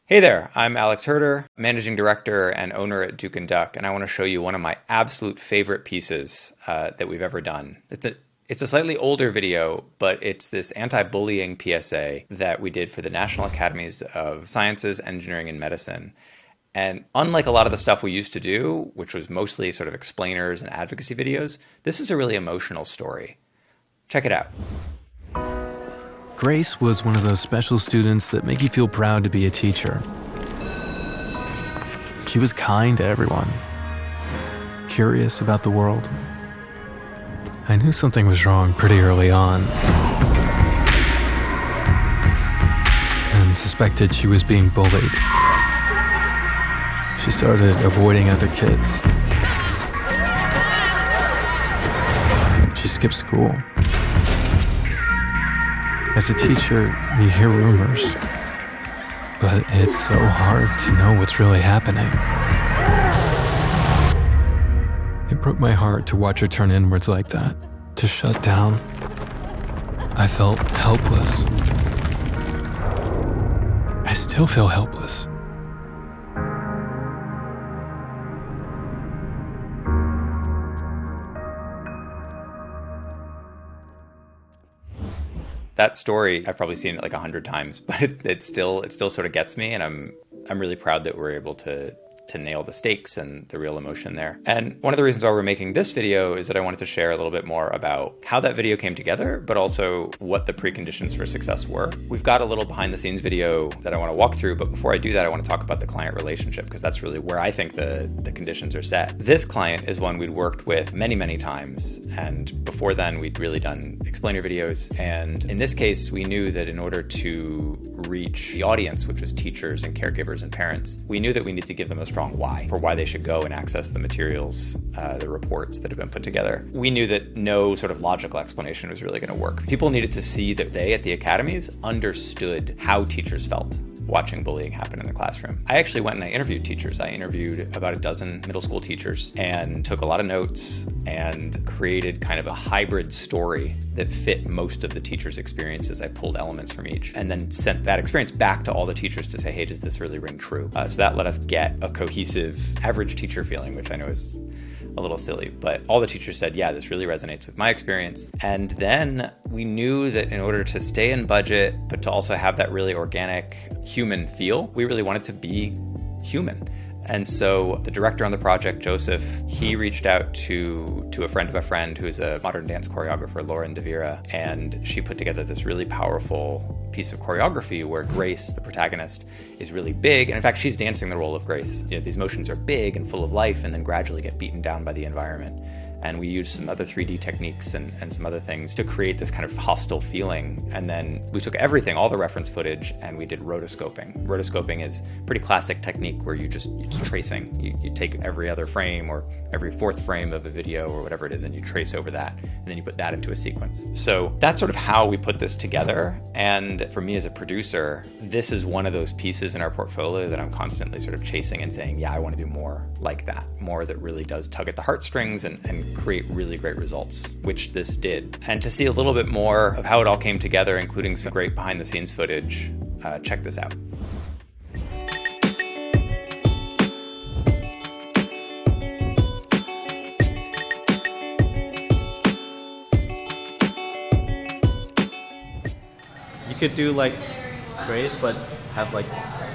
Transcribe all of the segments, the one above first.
Hey there, I'm Alex Herder, Managing Director and owner at Duke & Duck, and I want to show you one of my absolute favorite pieces that we've ever done. It's a slightly older video, but it's this anti-bullying PSA that we did for the National Academies of Sciences, Engineering, and Medicine. And unlike a lot of the stuff we used to do, which was mostly sort of explainers and advocacy videos, this is a really emotional story. Check it out. Grace was one of those special students that make you feel proud to be a teacher. She was kind to everyone, curious about the world. I knew something was wrong pretty early on, and suspected she was being bullied. She started avoiding other kids. She skipped school. As a teacher, you hear rumors, but it's so hard to know what's really happening. It broke my heart to watch her turn inwards like that, to shut down. I felt helpless. I still feel helpless. That story, I've probably seen it like 100 times, but it still sort of gets me, and I'm really proud that we're able to nail the stakes and the real emotion there. And one of the reasons why we're making this video is that I wanted to share a little bit more about how that video came together, but also what the preconditions for success were. We've got a little behind the scenes video that I want to walk through, but before I do that, I want to talk about the client relationship, because that's really where I think the conditions are set. This client is one we'd worked with many, many times, and before then we'd really done explainer videos. And in this case, we knew that in order to reach the audience, which was teachers and caregivers and parents, we knew that we needed to give them a strong why for why they should go and access the materials, the reports that have been put together. We knew that no sort of logical explanation was really going to work. People needed to see that they at the academies understood how teachers felt watching bullying happen in the classroom. I actually went and I interviewed teachers. I interviewed about a dozen middle school teachers and took a lot of notes and created kind of a hybrid story that fit most of the teachers' experiences. I pulled elements from each and then sent that experience back to all the teachers to say, hey, does this really ring true? So that let us get a cohesive average teacher feeling, which I know is a little silly, but all the teachers said, yeah, this really resonates with my experience. And then we knew that in order to stay in budget, but to also have that really organic human feel, we really wanted to be human. And so the director on the project, Joseph, he reached out to a friend of a friend who's a modern dance choreographer, Lauren DeVira, and she put together this really powerful piece of choreography where Grace, the protagonist, is really big. And in fact, she's dancing the role of Grace. You know, these motions are big and full of life and then gradually get beaten down by the environment. And we used some other 3D techniques and some other things to create this kind of hostile feeling. And then we took everything, all the reference footage, and we did rotoscoping. Rotoscoping is a pretty classic technique where it's tracing. You take every other frame or every fourth frame of a video or whatever it is, and you trace over that, and then you put that into a sequence. So that's sort of how we put this together. And for me as a producer, this is one of those pieces in our portfolio that I'm constantly sort of chasing and saying, yeah, I want to do more like that, more that really does tug at the heartstrings and create really great results, which this did. And to see a little bit more of how it all came together, including some great behind the scenes footage, check this out. You could do like Grace, but have like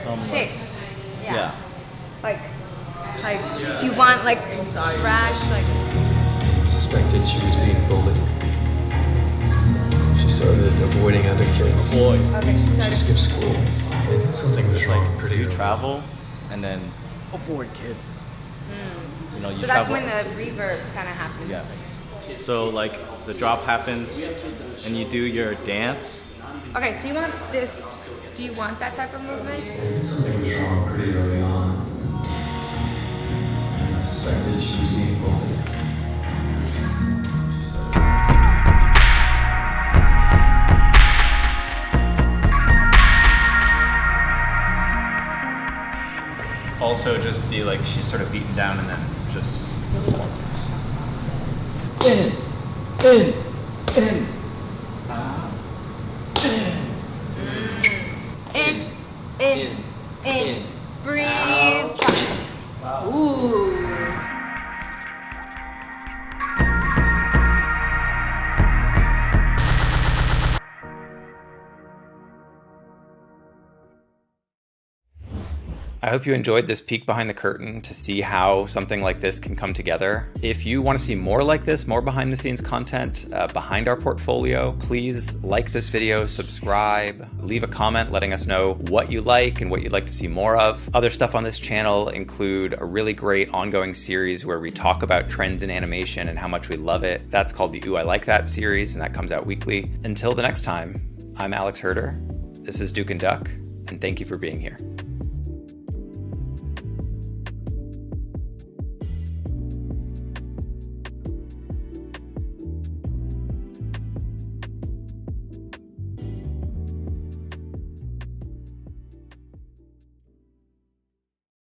some Tick. yeah. Like, do you want like trash? Like, Suspected she was being bullied. She started avoiding other kids. Avoid. okay, she She started. skipped school. I knew something was wrong pretty You early. travel and then avoid kids. You know, you So that's travel. when the reverb kind of happens. Yeah. So like the drop happens and you do your dance. Okay, so you want this? Do you want that type of movement? I knew something was wrong pretty early on. I suspected she was being bullied. She started Also just the like she's sort of beaten down and then just slumped. In. In, in, In. Breathe. Drop. Ooh. I hope you enjoyed this peek behind the curtain to see how something like this can come together. If you want to see more like this, more behind the scenes content behind our portfolio, please like this video, subscribe, leave a comment letting us know what you like and what you'd like to see more of. Other stuff on this channel include a really great ongoing series where we talk about trends in animation and how much we love it. That's called the Ooh, I Like That series, and that comes out weekly. Until the next time, I'm Alex Herder. This is Duke and Duck, and thank you for being here.